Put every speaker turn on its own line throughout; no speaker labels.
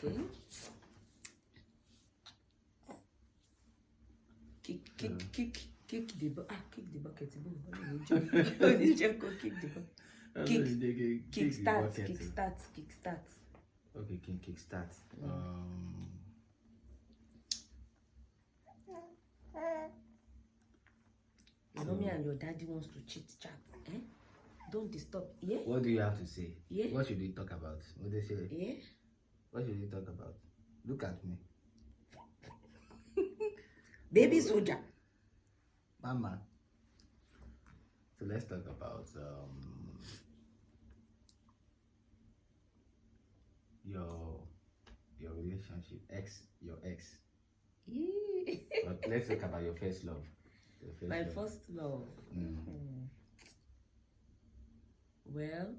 Okay. Kick the bucket. Kick the bucket. Kickstart.
Okay, kickstart.
Mommy and your daddy wants to chit chat. Eh? Don't disturb. Yeah.
What do you have to say?
Yeah.
What should we talk about? What they say?
Yeah.
What should we talk about? Look at me.
Baby soldier.
Mama. So let's talk about your relationship, your ex.
Yeah.
But let's talk about your first love.
My first love. Well,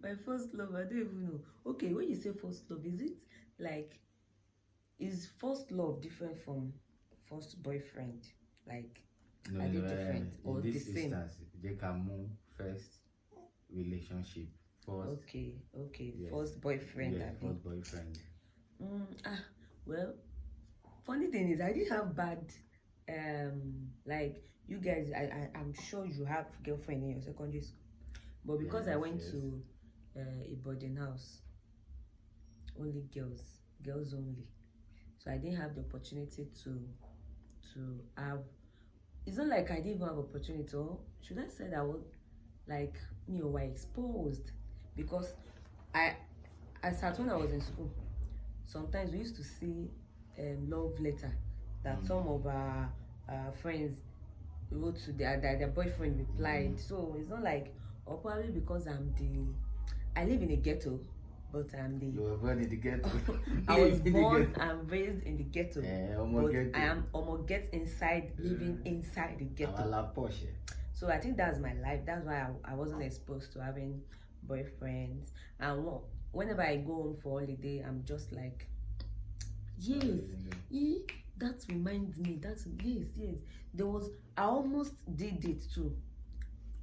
my first love, I don't even know. Okay, when you say first love, is it like, is first love different from first boyfriend? Like,
No,
are they different or
in
the
this
same?
instance, they can move first relationship. First.
Okay.
Yes.
First boyfriend.
Yeah, first boyfriend.
Well, funny thing is, I didn't have bad, like you guys. I'm sure you have girlfriend in your secondary school, but because I went to a boarding house, only girls only, so I didn't have the opportunity to have. It's not like I didn't even have opportunity, or should I say that I was like me or were exposed, because I sat when I was in school. Sometimes we used to see love letter that some of our friends wrote to their boyfriend replied. So it's not like, or probably because I live in a ghetto, but
You were born in the ghetto.
I was born and raised in the ghetto, but
ghetto.
I am almost living inside the ghetto. So I think that's my life. That's why I wasn't exposed to having boyfriends. And whenever I go home for holiday, I'm just like, yes, that reminds me. Yes. I almost did it too,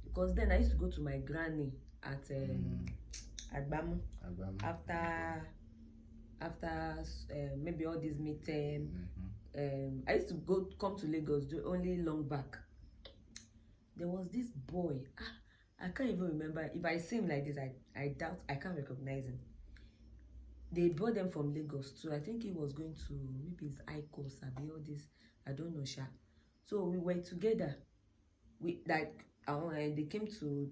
because then I used to go to my granny at Agbamu after maybe all this midterm. I used to come to Lagos only long back. There was this boy. I can't even remember. If I see him like this, I doubt I can't recognize him. They brought them from Lagos too. I think he was going to maybe his ICOS or all this. I don't know, Sha. So we were together. They came to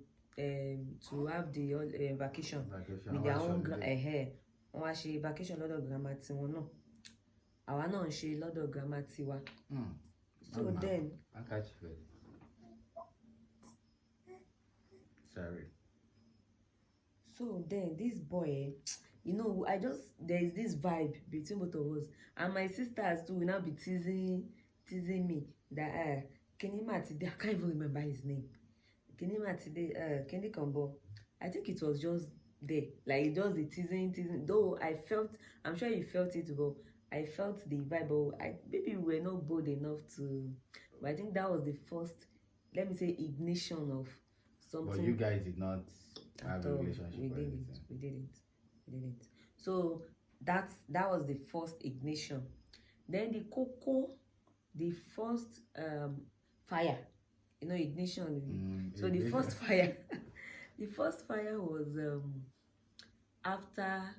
have the vacation with their own hair. Wọ́n wá ṣe vacation lọ́dọ̀ grandma tiwọn náà. Àwa náà ń ṣe lọ́dọ̀ grandma tiwa. So then.
Sorry.
So then this boy, there is this vibe between both of us, and my sisters too will now be teasing me that Kenny I can't even remember his name. Kenny Combo. I think it was just there, like just the teasing. Though I'm sure you felt it, but I felt the vibe. But maybe we were not bold enough to. But I think that was the first, let me say, ignition of something.
But you guys did not have a relationship.
We didn't. So that was the first ignition. Then the first fire, ignition. So the first fire, the first fire was after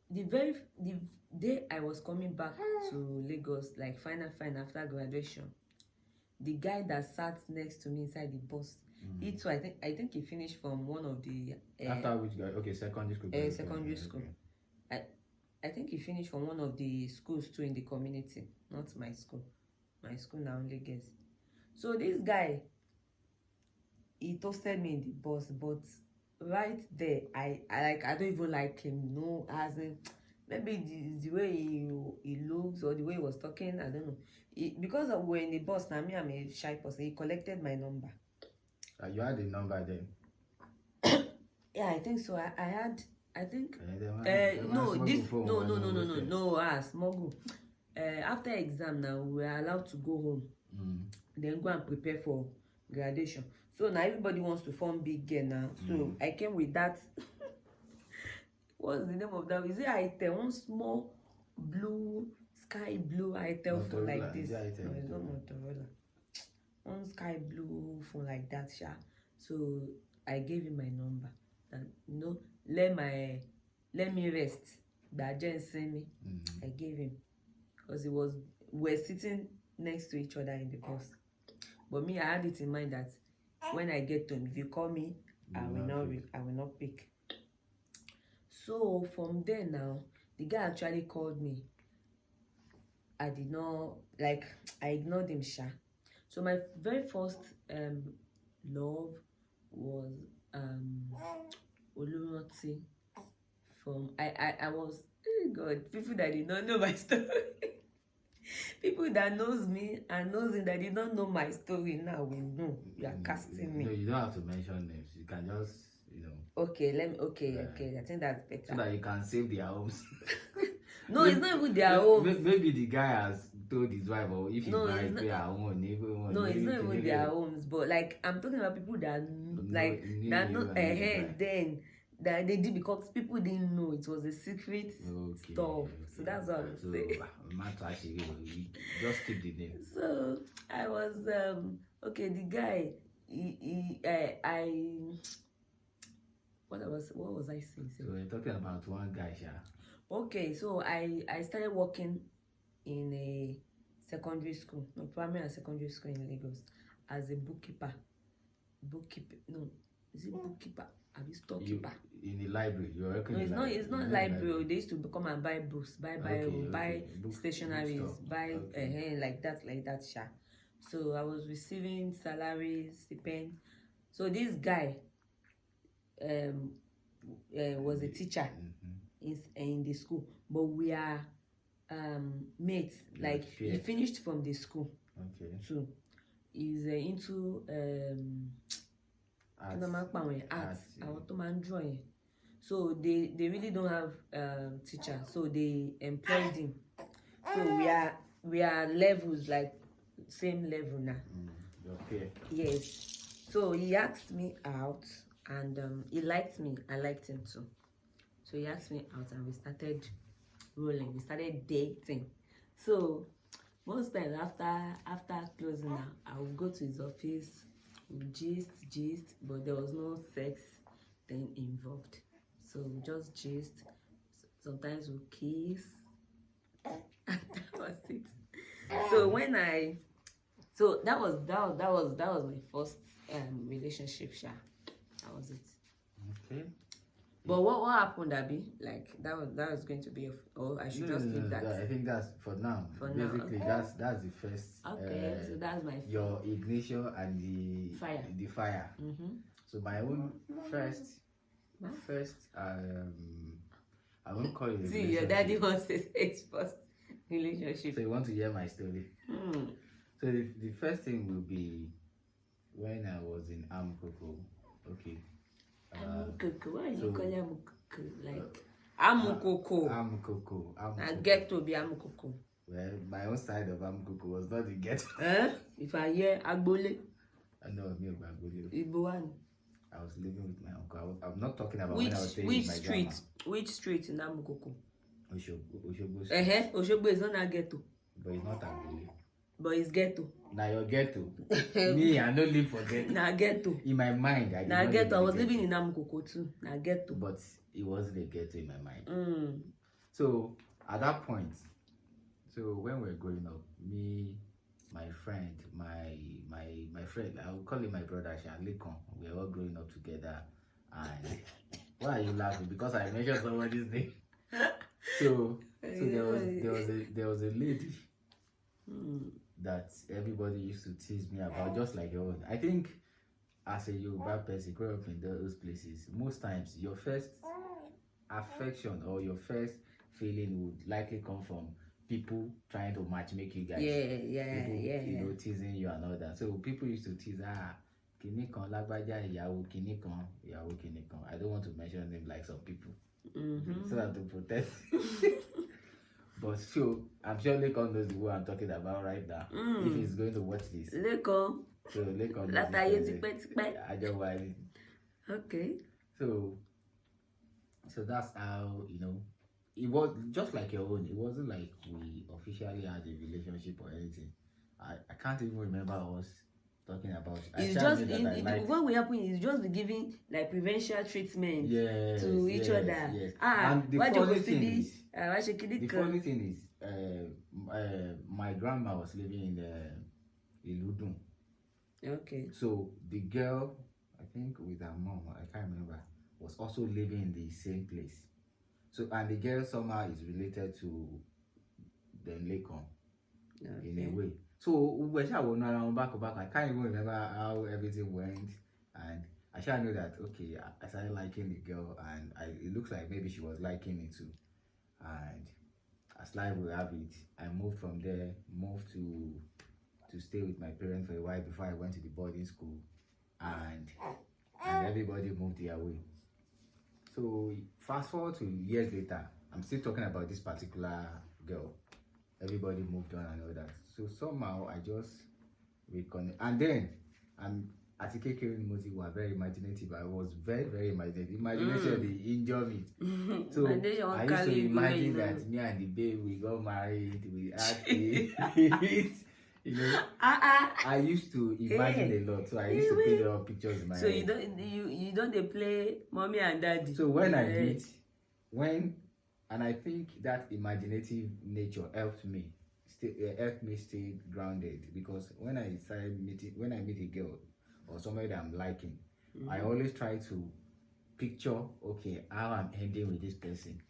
the day I was coming back to Lagos, like final after graduation. The guy that sat next to me inside the bus, he too, I think he finished from one of the
after which guy? Okay, secondary school.
Secondary school. Okay. I think he finished from one of the schools too in the community, not my school. My school now only Lagos. So this guy, he toasted me in the bus, but right there, I don't even like him. No, as in maybe the way he looks or the way he was talking, I don't know. Because we're in the bus now, I'm a shy person. He collected my number.
You had the number then?
Yeah, I think so. I had. I think. Smuggle. After exam now, we were allowed to go home. Then go and prepare for graduation. So now everybody wants to form big girl now. So I came with that what's the name of that? Is it Itel? One small blue, sky blue Itel phone like
Motorola,
this.
is it Itel?
No, it's not Motorola. One sky blue phone like that, sha. So I gave him my number. That let me rest. That Jen sent me. I gave him because we're sitting next to each other in the bus. But me, I had it in mind that when I get home, if you call me, I will not pick. So from there now, the guy actually called me. I did not I ignored him, sha. So my very first love was Oluroti. From I was, oh God, people that did not know my story. People that knows me and knows him that did not know my story now will know. You are casting me.
No, you don't have to mention names. You can just,
Okay, okay. I think that's better.
So that you can save their homes.
No, it's not even their homes.
Maybe the guy has told his wife, or if he's married,
no,
their own neighbor.
No, it's not even their homes. But I'm talking about people that then that they did because people didn't know it was a secret stuff. So that's what I'm saying.
Just keep the name.
So I was okay. The guy, what was I saying?
So we're talking about one guy, yeah.
Okay, so I started working in a secondary school, primary and secondary school in Lagos, as a bookkeeper. Is it bookkeeper? Have you storekeeper?
In the library, you're working.
No, it's not library. They used to come and buy books, buy stationaries, buy like that, sha. So I was receiving salaries, stipend. So this guy was a teacher in the school, but we are mates. Like he finished from the school.
Okay.
So he's into arts. Drawing. So they really don't have teacher, so they employed him. So we are levels, like same level now.
Okay.
Yes. So he asked me out, and he liked me. I liked him too. So he asked me out, and we started rolling. We started dating. So most times after closing out, I would go to his office, we gist, but there was no sex then involved. So we just gist. Sometimes we kiss. And that was it. So that was my first relationship, sha. That was it.
Okay.
But what happened, Abby? Like that was going to be I should just leave that.
I think that's for now. Basically,
okay.
that's the first.
Okay, so that's my
your ignition and the fire. So my own first. I won't call it.
See, your daddy wants to say his first relationship.
So you want to hear my story? So the first thing will be when I was in Amukoko. Okay.
Amukoko. Why you call Amukoko? Like Amukoko.
Amukoko.
I get to be Amukoko.
Well, my own side of Amukoko was not the ghetto.
If I hear Agbole.
No, me Agbole.
Iboan.
I was living with my uncle. I'm not talking about when I was staying with my grandma.
Which street in Amukoko?
Oshogbo.
Oshogbo is not a ghetto.
But it's not Agbole.
But it's ghetto.
Now your ghetto. Me, I don't live for ghetto.
Nah, ghetto.
In my mind, I did
nah,
not
ghetto. I was living in Amukoko too. Nah, ghetto.
But it wasn't a ghetto in my mind. So at that point, so when we were growing up, me, my friend, my friend, I will call him my brother, Lekon. We were all growing up together. And why are you laughing? Because I mentioned somebody's name. So there was a lady that everybody used to tease me about, just like your own. I think as a Yoruba person growing up in those places, most times your first affection or your first feeling would likely come from people trying to matchmake you guys. People, teasing you and all that. So people used to tease, kinikan lagbaja ìyàwó kinikan. I don't want to mention them like some people. So that to protect. But so I'm sure Lekon knows who I'm talking about right now. If he's going to watch this.
Lekon.
So Lekon.
Lataye tipẹ́.
I just want.
Okay.
So So that's how, it was just like your own. It wasn't like we officially had a relationship or anything. I can't even remember us talking about it. I
It's
just
just
knew that I liked.
what will happen is just be giving like preferential treatment
Yes,
to each
yes,
other.
yes.
Ah,
And the
why you go
funny
see
thing
this?
is,
Why she kill
the
it?
funny thing is, my grandma was living in Ludun.
Okay.
So the girl, I think with her mom, I can't remember, was also living in the same place. So, and the girl somehow is related to the Lakon in a way. So we shall go around back to back. I can't even remember how everything went, and I shall know that okay, I started liking the girl, and it looks like maybe she was liking me too. And as life will have it, I moved from there, moved to stay with my parents for a while before I went to the boarding school, and everybody moved their way. So fast forward to years later, I'm still talking about this particular girl. Everybody moved on and all that. So somehow I just reconnect. And then at the Moti were very imaginative. I was very, very imaginative. Imagination they injure me. So I used to imagine that me and the babe we got married, we had kids. I used to imagine a lot, so I used to paint all pictures in my head.
So you don't they play mommy and daddy.
So when and I think that imaginative nature helped me stay grounded, because when I meet a girl or somebody that I'm liking, I always try to picture how I'm ending with this person.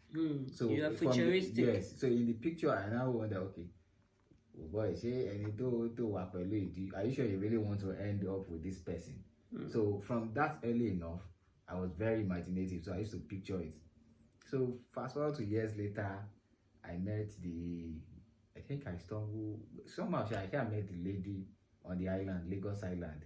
So
you are futuristic.
Yes. So in the picture I now wonder, oh boy, say are you sure you really want to end up with this person? So from that early enough, I was very imaginative, so I used to picture it. So fast forward to years later, I met I think I stumbled somehow. I met the lady on the island, Lagos Island.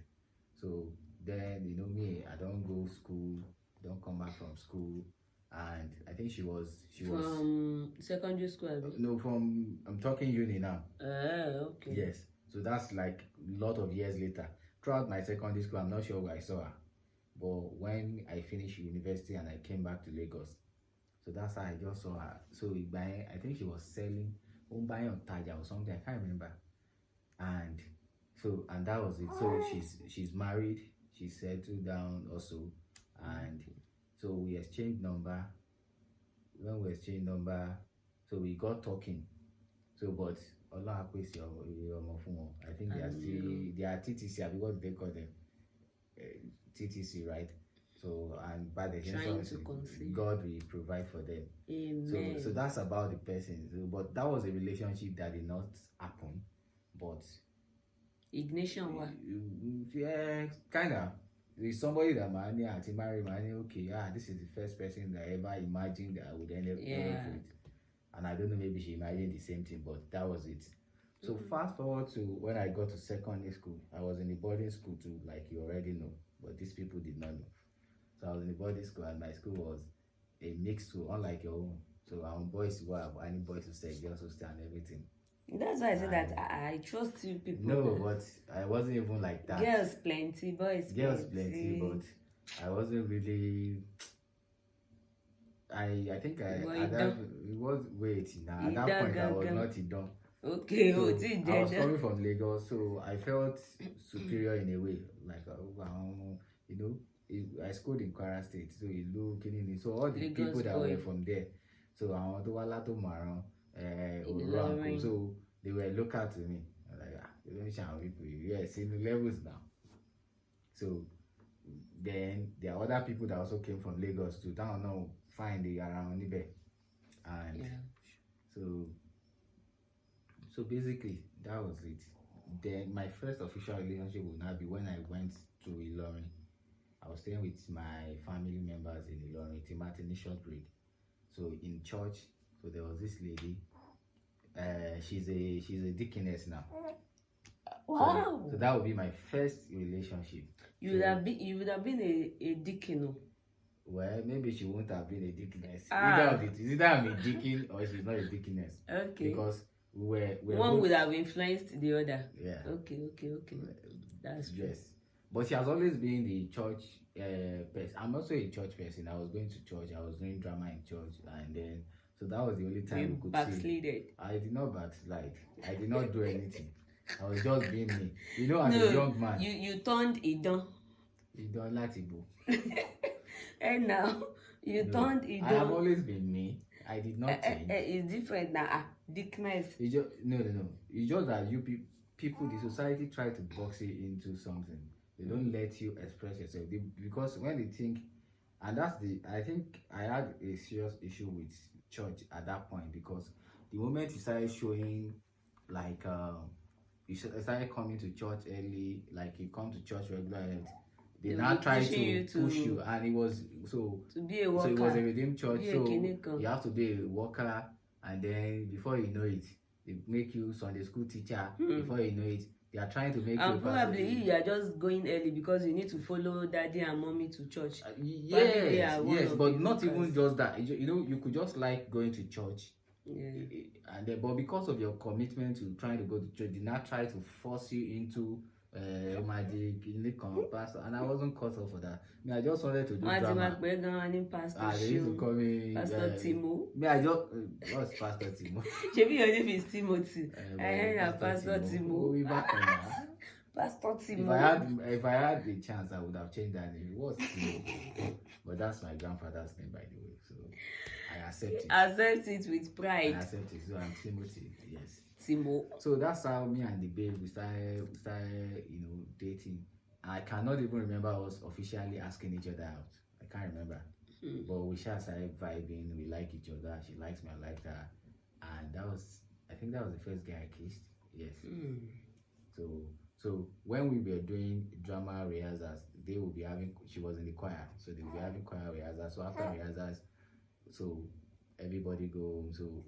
So then me, I don't go school, don't come back from school, and I think she was
from secondary school.
No, I'm talking uni now.
Okay.
Yes. So that's like a lot of years later. Throughout my secondary school, I'm not sure where I saw her, but when I finished university and I came back to Lagos, so that's how I just saw her. So I think she was selling, buying on Taja or something. I can't remember. And that was it. So she's married. She settled down also, and so we exchanged number. When we exchanged number, so we got talking. So but Allah I think they are TTC because they call them TTC, right? So and by the God will provide for them.
Amen.
So that's about the person. So, but that was a relationship that did not happen. But
ignition what?
Yeah, kinda. There's somebody that marry, this is the first person that I ever imagined that I would end up with. And I don't know, maybe she imagined the same thing, but that was it. So fast forward to when I got to secondary school. I was in the boarding school too, like you already know, but these people did not know. So I was in the boarding school, and my school was a mixed school, unlike your own. So our boys who have any boys who say, girls who stay and everything.
That's why I said that I trust you people.
No, but I wasn't even like that.
Girls plenty, boys
plenty, but I wasn't really. I think it was waiting. At that point, I was not done.
Okay,
so I was coming from Lagos, so I felt superior in a way. Like, I schooled in Kwara State, so you look in. So all the Lagos people that were from there, so I want to Walato Maran, so they were local to me. I'm like, yes, in the levels now. So then there are other people that also came from Lagos too. Down now, find the around Nibe, and so basically that was it. Then my first official relationship would now be when I went to Ilorin. I was staying with my family members in Ilorin, Timatini short break. So in church, so there was this lady. She's a deaconess now.
Wow.
So that would be my first relationship.
You would have been a deacon.
Well, maybe she won't have been a deaconess. Either I'm a deacon or she's not a deaconess.
Okay.
Because we're
one
both,
would have influenced the other.
Yeah.
Okay. That's true.
Yes. But she has always been the church person. I'm also a church person. I was going to church. I was doing drama in church, and then so that was the only time we could see.
Backslided.
I did not backslide. I did not do anything. I was just being me. You know, as
No,
a young man.
You turned Idon.
Idon Latibo.
And now you turned Idon.
I have always been me. I did not change.
It's different now. Dickness.
It's just no. It's just that you people, the society try to box you into something. They don't let you express yourself. Because when they think, and I think I had a serious issue with church at that point, because the moment you started showing, like, you started coming to church early, like you come to church regularly, they now try to push you, and it was to be a worker. So it was a redeemed church, so you have to be a worker, and then before you know it, they make you Sunday school teacher. Before you know it, they are trying to make you.
And probably you are just going early because you need to follow daddy and mommy to church.
Yes, but not even just that. You know, you could just like going to church.
Yeah.
And then, but because of your commitment to trying to go to church, they not try to force you into magic, pastor, and I wasn't cut off for that. I just wanted to do drama. They used to call me
Pastor Timo.
I just what's Pastor Timo?
Maybe your name is Timothy. I heard Pastor Timo. Pastor Timo.
If I had the chance, I would have changed that name. It was Timo, but that's my grandfather's name, by the way. So I accept it.
Accept it with pride.
I accept it. So I'm Timothy. Yes.
Timo.
So that's how me and the babe we started, dating. I cannot even remember us officially asking each other out. I can't remember. But we just started vibing. We like each other. She likes me. I like her. And I think that was the first guy I kissed. Yes. So when we were doing drama rehearsals, they would be she was in the choir. So they would be having choir rehearsals. So after rehearsals, so everybody go home. So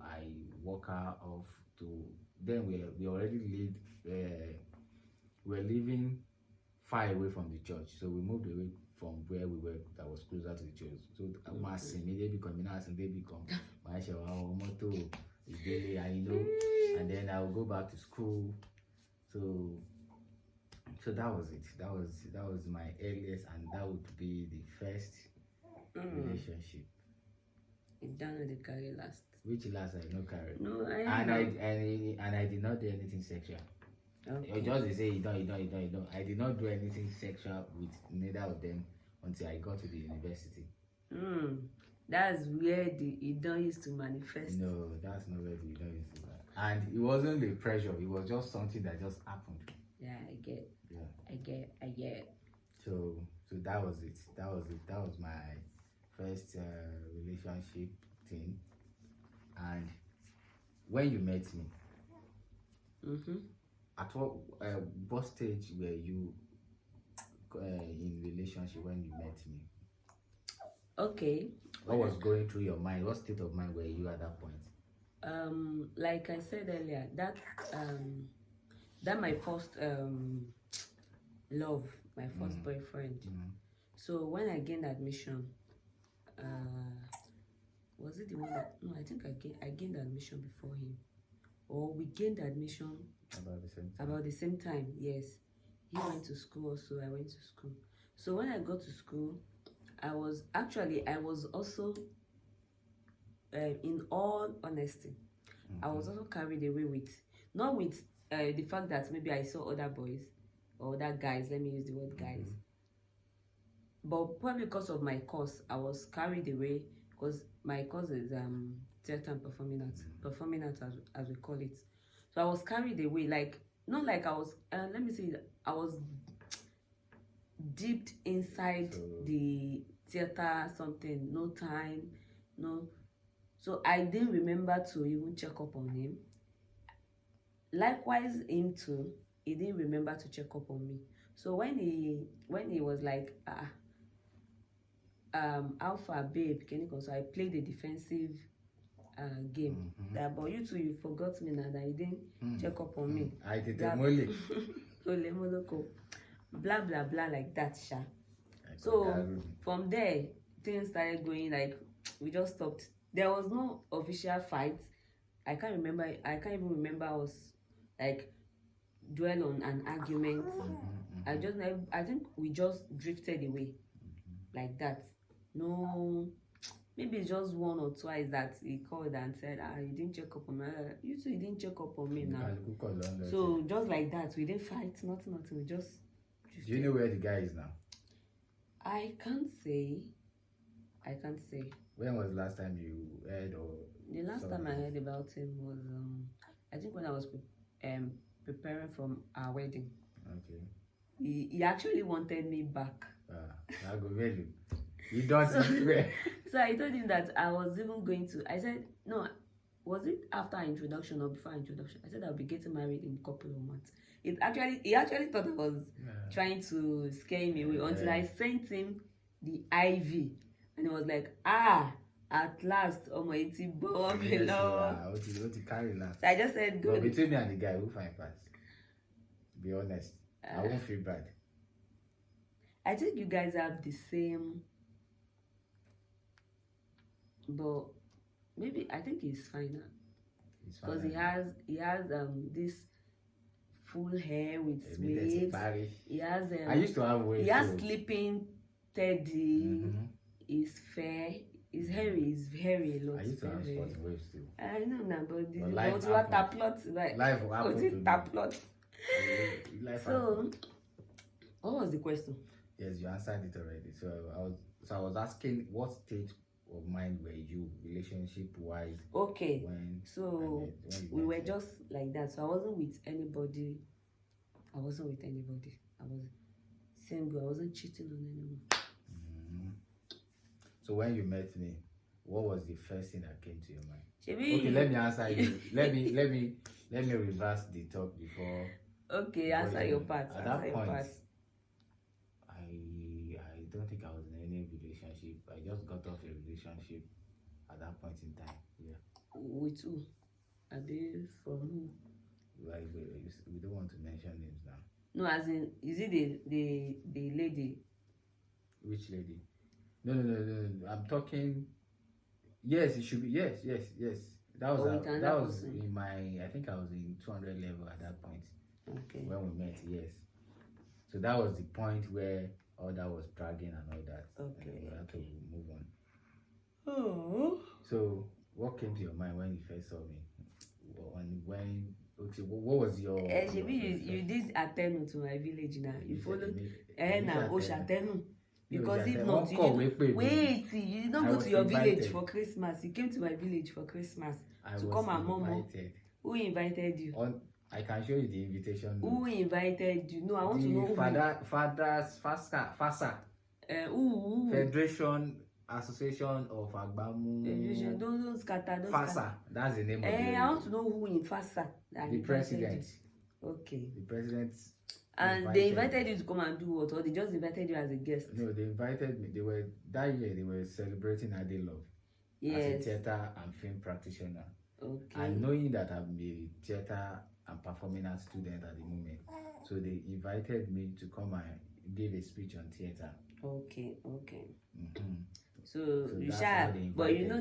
I walk her off to. Then we already lived. We're living far away from the church, so we moved away from where we were. That was closer to the church. So they become my motto is daily, and then I will go back to school. So that was it. That was my earliest, and that would be the first relationship.
It done with the carry last.
Which last I no carry.
No,
I did not do anything sexual.
Okay.
Just they say you don't. I did not do anything sexual with neither of them until I got to the university.
That's where the Idon used to manifest.
No, that's not where the Idon used to manifest. And it wasn't the pressure, it was just something that just happened.
Yeah, I get.
Yeah.
I get.
So that was it. That was my first relationship thing. And when you met me, at what stage were you in relationship when you met me?
Okay.
What was going through your mind? What state of mind were you at that point?
Like I said earlier, that my first love, my first boyfriend. So when I gained admission, was it the one that? No, I think I gained admission before him, or we gained admission about the same time. Yes, he went to school also. I went to school. So when I got to school, I was also, in all honesty, I was also carried away with, not with the fact that maybe I saw other boys or other guys. Let me use the word guys. But probably because of my course, I was carried away because my course is theater and performing arts as we call it. So I was carried away, like not like I was. Let me say, I was dipped inside the theater something. No time, no. So I didn't remember to even check up on him. Likewise, him too. He didn't remember to check up on me. So when he was like, Alpha babe, can you come? So I played the defensive game. That, but you two, you forgot me now that you didn't check up on me.
I did
blah blah blah like that, sha. So from there, things started going like we just stopped. There was no official fight. I can't even remember us like dwell on an argument. I think we just drifted away like that. No, maybe it's just one or twice that he called and said, you didn't check up on me. You too, you didn't check up on me now. So just like that, we didn't fight, nothing. We just.
Do you know where the guy is now?
I can't say.
When was the last time you heard or?
The last time I heard about him was I think when I was preparing for our wedding.
Okay.
He actually wanted me back.
I go value. You don't
So I told him that I was even going to. I said no. Was it after our introduction or before our introduction? I said I'll be getting married in a couple of months. He actually thought I was trying to scare me away until I sent him the IV, and he was like, at last, my what
to carry now.
So I just said, good.
But between me and the guy, who find parts? Be honest. I won't feel bad.
I think you guys have the same, but maybe I think he's fine now. Because he has this full hair with waves. He has
I used to have waves.
He has sleeping teddy. He's fair. He's hairy. He's hairy a lot.
I used to have sports waves too.
I know now, but
life happened.
Life happened. So, what was the question?
Yes, you answered it already. So I was asking, what state of mind were you relationship wise?
Okay. When we were just like that. So I wasn't with anybody. I was single. I wasn't cheating on anyone.
So when you met me, what was the first thing that came to your mind?
Okay,
let me answer you. let me reverse the talk before.
Okay, answer your part.
At that point, I don't think I was in any relationship. I just got off a relationship at that point in time. Yeah.
With who? Are they from who?
Like we don't want to mention names now.
No, as in, is it the lady?
Which lady? No. I'm talking. Yes, it should be. Yes. That was in my. I think I was in 200 level at that point.
Okay.
When we met, yes. So that was the point where all that was dragging and all that.
Okay.
We had to move on.
Oh.
So what came to your mind when you first saw me? What was your?
You did attend to my village now. You followed. Atenu. Because if not, you did not go to your village for Christmas. You came to my village for Christmas to come and Momo. Who invited you?
I can show you the invitation.
Who invited you? No, I want to know who.
FASA. Federation Association of Agbamu.
Don't scatter.
FASA. That's the name of it.
I want to know who in FASA.
The president.
Okay.
The president.
And they invited you to come and do what? Or they just invited you as a guest?
No, they invited me. That year they were celebrating Ade Love as a theater and film practitioner.
Okay.
And knowing that I'm a theater and performing arts student at the moment, so they invited me to come and give a speech on theater.
Okay. So you shall, but you know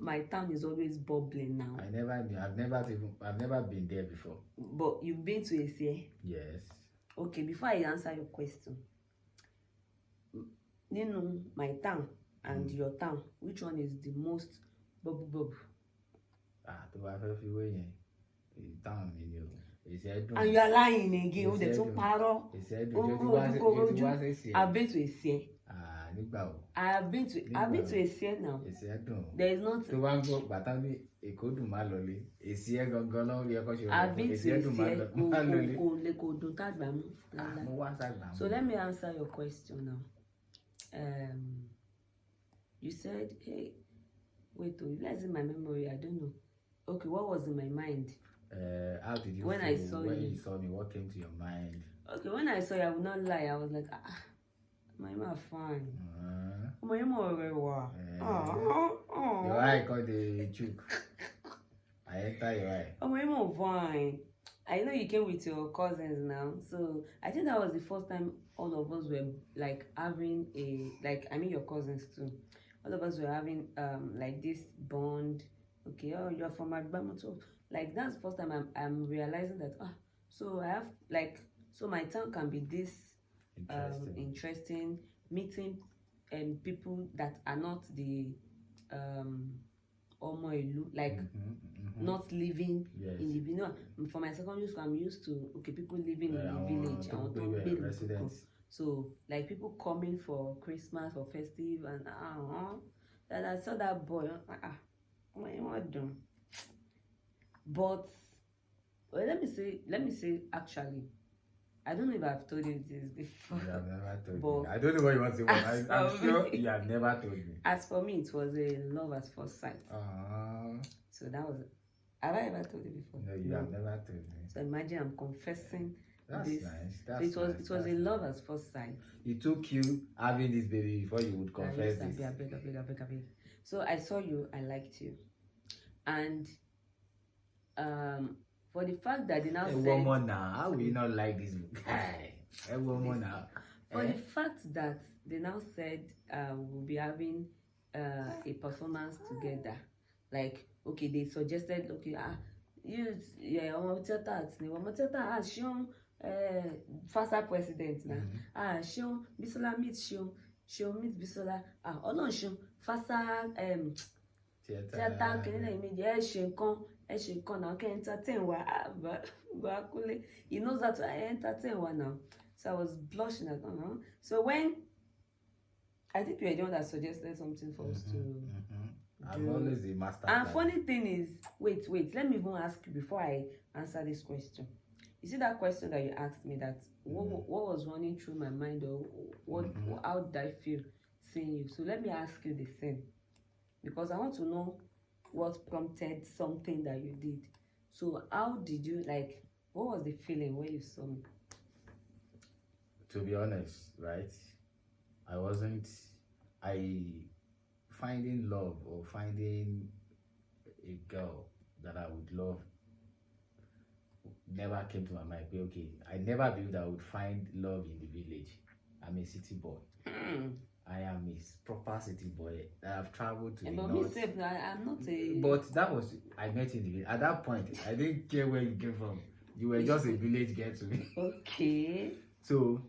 my town is always bubbling now.
I've never been there before.
But you've been to Asia?
Yes.
Okay, before I answer your question, my town and your town, which one is the most bubble?
To have a few way town
and you are lying again. I've been to Asia. I've been to Asia now. There is not. I've been to Asia. So let me answer your question now. You said, hey, wait, let's in my memory. I don't know. Okay, what was in my mind?
How did you
when
feel
I saw
when
you?
You saw me? What came to your mind?
Okay, when I saw you, I would not lie. I was like, my mom fine. My mom very well.
Your eye got the choke. I enter your eye.
My mom fine. I know you came with your cousins now, so I think that was the first time all of us were like having your cousins too. All of us were having like this bond. Okay, you're from Agbamu too. Like that's the first time I'm realizing that so I have like So my town can be this interesting, meeting people that are not the Omo Ilu, like not living in the village. No, for my secondary school, I'm used to people living in the village. I want to residents. So like people coming for Christmas or festive, and that I saw that boy. What done? But well, let me say actually, I don't know if I've told you this before.
You have never told me. I don't know what you want to say. I'm sure you have never told me.
As for me, it was a love at first sight. So that was. Have I ever told you before?
No, you have never told me.
So imagine I'm confessing.
That's
this.
Nice.
So it was a love at first sight.
It took you having this baby before you would confess this.
I beg. So I saw you, I liked you, and for the fact that they now said,
woman now, how will you not like this guy? A woman now.
For the fact that they now said we'll be having a performance together, like okay, they suggested Seun faster president now. Seun Bisola meet Seun meet Bisola. Seun faster theater kini image ṣe nǹkan now can entertain wa he knows that to entertain wa now. So I was blushing at So when I think you were the one that suggested something for us to
I'm always a master.
And funny thing is, wait, let me even ask you before I answer this question. You see that question that you asked me, that what was running through my mind, or how did I feel seeing you? So let me ask you the same, because I want to know what prompted something that you did. So how did you, like, what was the feeling when you saw me?
To be honest, right, finding love or finding a girl that I would love never came to my mind. Okay, I never believed I would find love in the village. I'm a city boy. I am a proper city boy. I have traveled to the north.
I'm not a...
But that was, I met in the village. At that point, I didn't care where you came from. You were just a village girl to me.
Okay.
So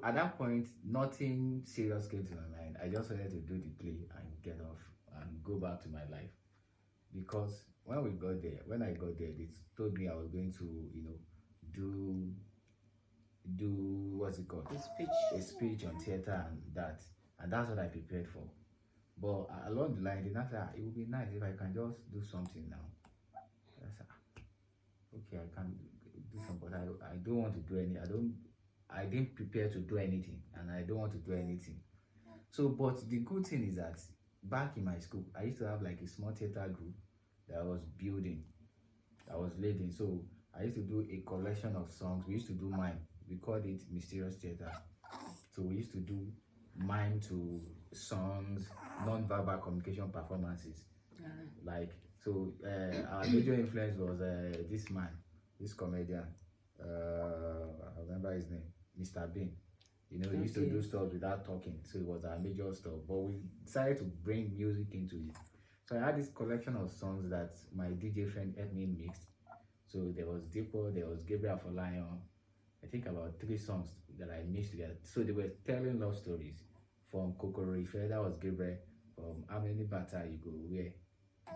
at that point, nothing serious came to my mind. I just wanted to do the play and get off and go back to my life. Because when I got there, they told me I was going to, do what's it called? A speech on theater and that. And that's what I prepared for. But along the line, they said, it would be nice if I can just do something now. I said, okay, I can do something, but I don't want to do any. I didn't prepare to do anything, and I don't want to do anything. So, but the good thing is that back in my school, I used to have like a small theater group that I was building, that was leading. So I used to do a collection of songs. We used to do mime. We called it Mysterious Theater. So we used to do mime to songs, non-verbal communication performances. Like, so our major influence was this man, this comedian. I remember his name, Mr. Bean. He used to do stuff without talking, so it was our major stuff. But we decided to bring music into it. So I had this collection of songs that my DJ friend helped me mix. So there was Deepo, there was Gabriel Afolayan. I think about 3 songs that I mixed together. So they were telling love stories from Kokoro Ife, that was Gabriel, from How Many Bata You Go Where,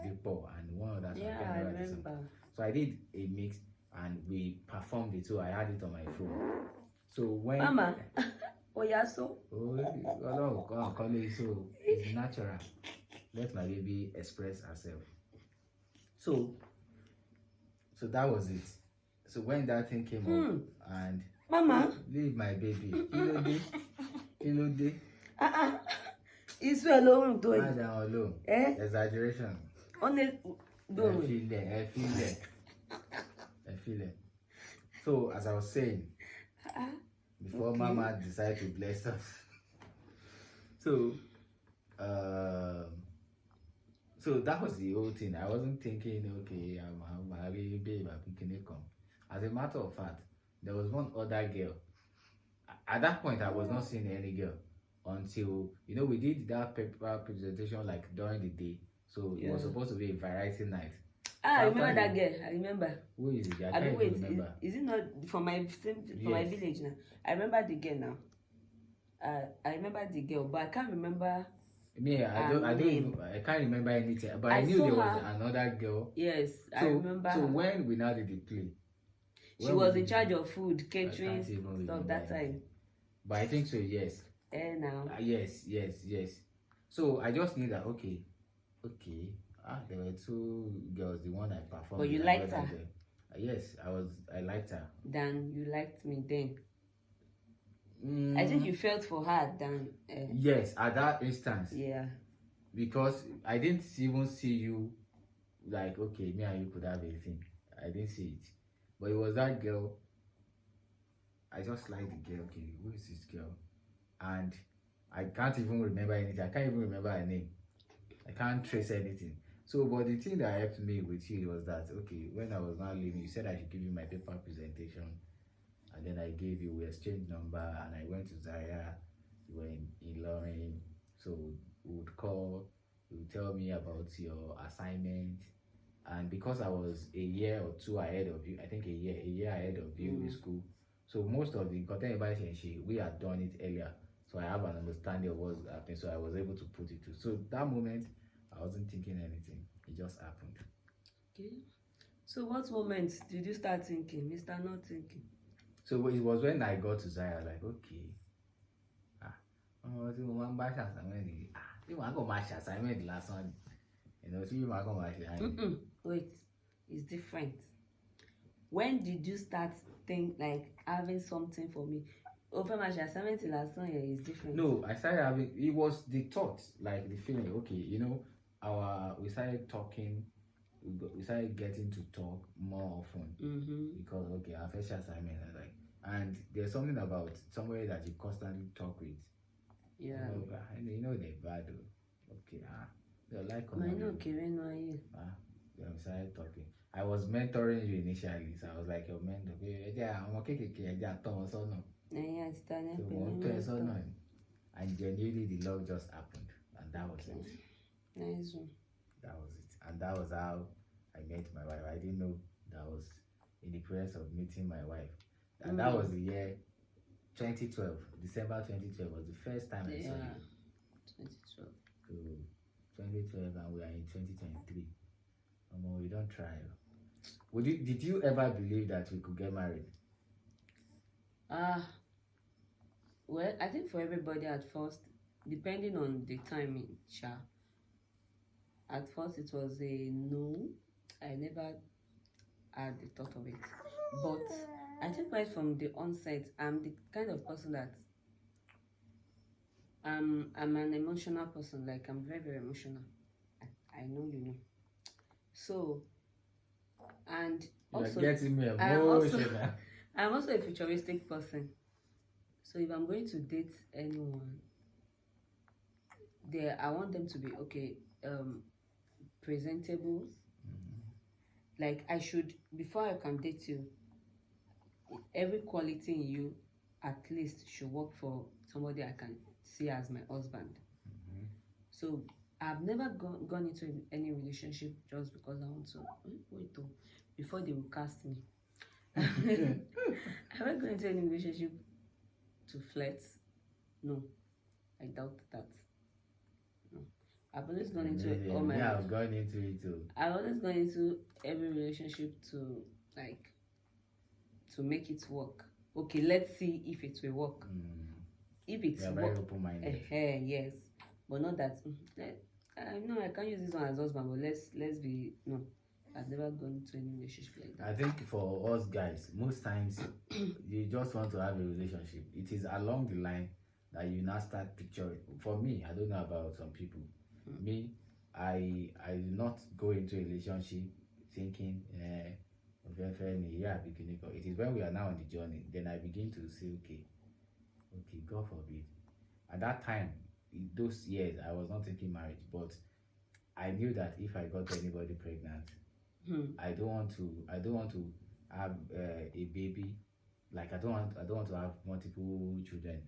Deepo, and one other song.
Yeah, I remember.
So I did a mix and we performed it, so I had it on my phone. So when
Mama, so
it's natural. Let my baby express herself. So that was it. So when that thing came up, and
Mama,
leave my baby.
It's alone doing.
Alone. Exaggeration.
On it,
I feel it. So as I was saying, before Mama decided to bless us, so that was the whole thing. I wasn't thinking, okay, I'm having babe, can it come? As a matter of fact, there was one other girl. At that point, I was not seeing any girl until we did that paper presentation like during the day. So it was supposed to be a variety night.
I remember that girl. I remember.
Who is it? I
can't
even remember.
Is it not from my village now? I remember the girl now. I remember the girl, but I can't remember.
I can't remember anything. But I knew there was another girl.
Yes,
so,
I remember.
So when we now did the play,
she was in charge of food, catering stuff that time.
But I think so, yes.
Now.
Yes. So I just knew that okay. There were two girls. The one I performed.
But you liked her.
Yes, I liked her.
Then you liked me then. I think you felt for her than.
Yes, at that instance.
Yeah.
Because I didn't even see you like, okay, me and you could have a thing. I didn't see it. But it was that girl. I just liked the girl. Okay, who is this girl? And I can't even remember anything. I can't even remember her name. I can't trace anything. So, but the thing that helped me with you was that, okay, when I was now leaving, you said I should give you my paper presentation. And then I gave you, we exchanged number, and I went to Zaria. You were in Lorraine. So we would call, you would tell me about your assignment. And because I was a year or two ahead of you, I think a year ahead of you in school. So most of the content evaluation, we had done it earlier. So I have an understanding of what's happening. So I was able to put it to. So that moment, I wasn't thinking anything. It just happened.
Okay. So what moment did you start thinking, Mr. Not Thinking?
So it was when I got to Zaire, like, okay. Wait,
it's different. When did you start think like having something for me? Over my assignment last year is different.
No, I started having, it was the thought, like the feeling, okay, we started talking, we started getting to talk more often because, okay, our first assignment, and there's something about somebody that you constantly talk with.
Yeah.
They're bad though. Okay, they're like,
we
started talking. I was mentoring you initially, so I was like your mentor. And genuinely the love just happened, and that was it.
Nice one.
That was it. And that was how I met my wife. I didn't know that was in the process of meeting my wife. And that was the year 2012. December 2012 was the first time I saw you.
2012.
So 2012, and we are in 2023. We don't try. Did you ever believe that we could get married?
Well, I think for everybody at first, depending on the timing, at first it was a no. I never had the thought of it. But I think right from the onset, I'm the kind of person that I'm an emotional person. Like, I'm very, very emotional. I know you know. So, and also,
you're getting me emotional.
I'm also a futuristic person. So if I'm going to date anyone, I want them to be presentable. Like, I should, before I can date you, every quality in you at least should work for somebody I can see as my husband. So I've never gone into any relationship just because I want to before they will cast me. I haven't gone into any relationship to flirt. No, I doubt that. No. I've always gone into
I've gone into it too.
I've always gone into every relationship to make it work. Okay, let's see if it will work. If it's
very open-minded.
Yes, but not that. No, I can't use this one as husband. But let's be no. I've never gone into any relationship like that.
I think for us guys, most times you just want to have a relationship. It is along the line that you now start picturing. For me, I don't know about some people. Me, I do not go into a relationship thinking, it is when we are now on the journey, then I begin to say, okay, God forbid. At that time, in those years, I was not thinking marriage, but I knew that if I got anybody pregnant, I don't want to have a baby. Like, I don't want to have multiple children.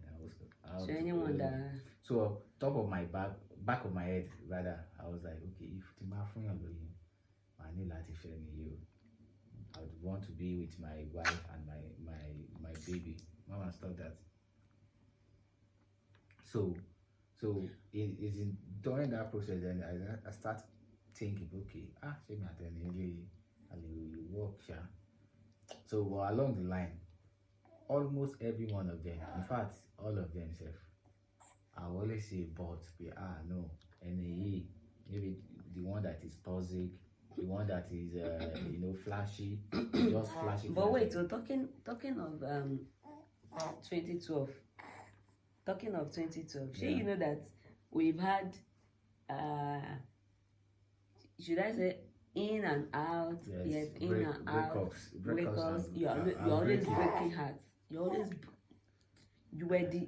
Top of my back of my head rather, I was like, okay, if the I would want to be with my wife and my baby. Mama, stop that. So it's in during that process then I start thinking, okay, say me at you work, yeah. So along the line, almost every one of them, in fact, all of them, I always say, but no, and maybe the one that is toxic, the one that is flashy, just flashy.
But wait, so talking of 2012. Talking of 2012, yeah. You know that we've had should I say in and out? Yes, in and out. Breakups. You're always breaking hearts. You were the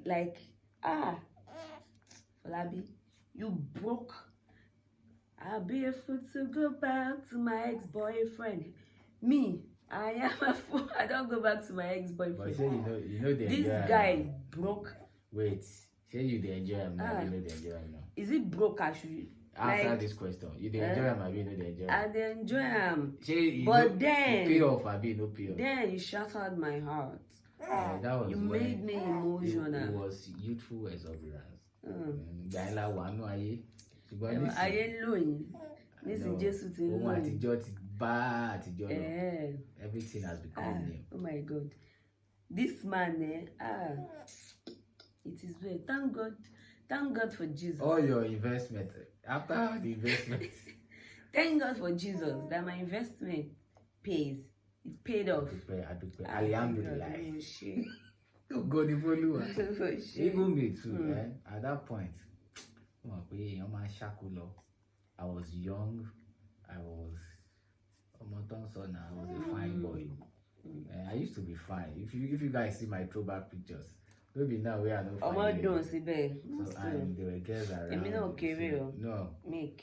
Falabi, you broke. I'll be a fool to go back to my ex-boyfriend. Me, I am a fool. I don't go back to my ex-boyfriend.
But say you know
this guy broke.
Wait, say you the enjoy him now, you know the enjoy him now.
Is it broke actually?
Answer this question. You the enjoy him, you know the enjoy him.
I the enjoy him.
But then pay off, no pay off.
Then you shattered my heart.
That was
you made me emotional.
It was youthful exuberance.
Ayé lóyìn nísìnyí Jésù ti ń lóyìn.
Everything has become new.
Oh my God, this man it is well. Thank God for Jesus.
All your investment after the investment.
Thank God for Jesus that my investment pays. It paid off.
Alhamdulillah. Even me too. At that point, I was young. I was a fine boy. I used to be fine. If you guys see my throwback pictures, maybe now we are not fine. So and there were girls around. No.
Me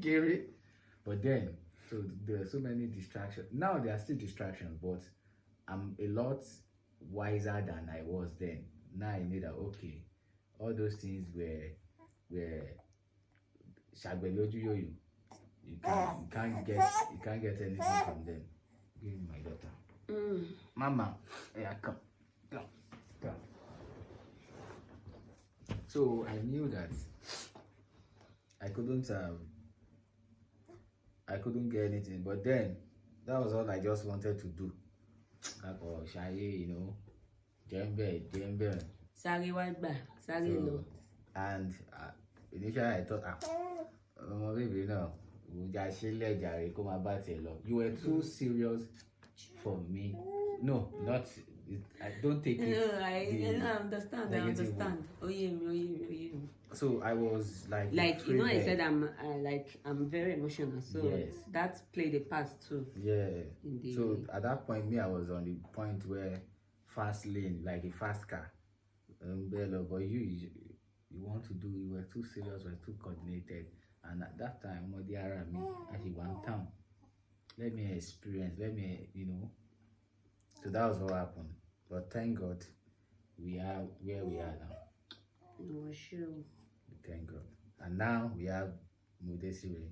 Gary. But then, so there are so many distractions. Now there are still distractions, but I'm a lot wiser than I was then. Now I know that okay, all those things were shagbeloju. You can't get anything from them. Give me my daughter. Mama, yeah, come. So I knew that I couldn't get anything, but then that was all I just wanted to do. Jembe.
Sari wagba, sari lo.
And initially I thought, baby, no, you were too serious for me. No, not. I don't take it.
No, I understand.
So I was like
I said I'm very emotional, so yes. That played a part too.
Yeah. So at that point, I was on the point where fast lane, like a fast car. But you want to do, you were too serious, were too coordinated, and at that time, actually one town. Let me experience. So that was what happened. But thank God, we are where we are now.
No, sure.
Thank God. And now we have Modesire,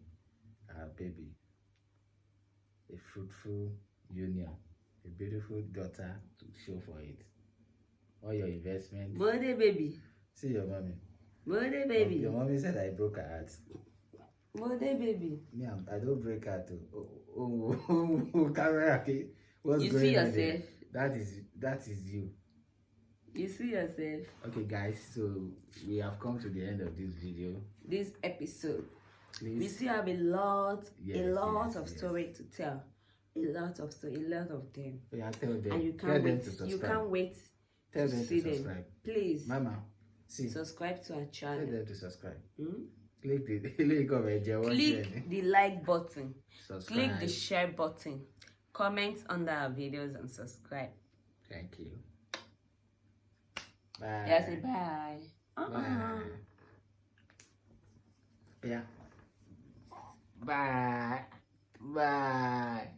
our baby. A fruitful union. A beautiful daughter to show for it. All your investments.
Mode baby.
See your mommy.
Mode baby.
Your mommy said I broke her heart.
Mode baby.
Me, I don't break her too. Oh, camera. Okay. What's
you
going
see
on
yourself.
There? That is you.
You see yourself.
Okay, guys. So we have come to the end of this video.
This episode.
Please.
We still have a lot of story to tell. A lot of them.
Yeah, tell them.
And you can't wait.
Tell them to subscribe.
Them. Please.
Mama, see.
Subscribe to our channel.
Tell them to subscribe.
Click the like button.
Subscribe.
Click the share button. Comment under our videos and subscribe.
Thank you. Bye.
Yeah, say bye.
Bye. Yeah. Bye. Bye.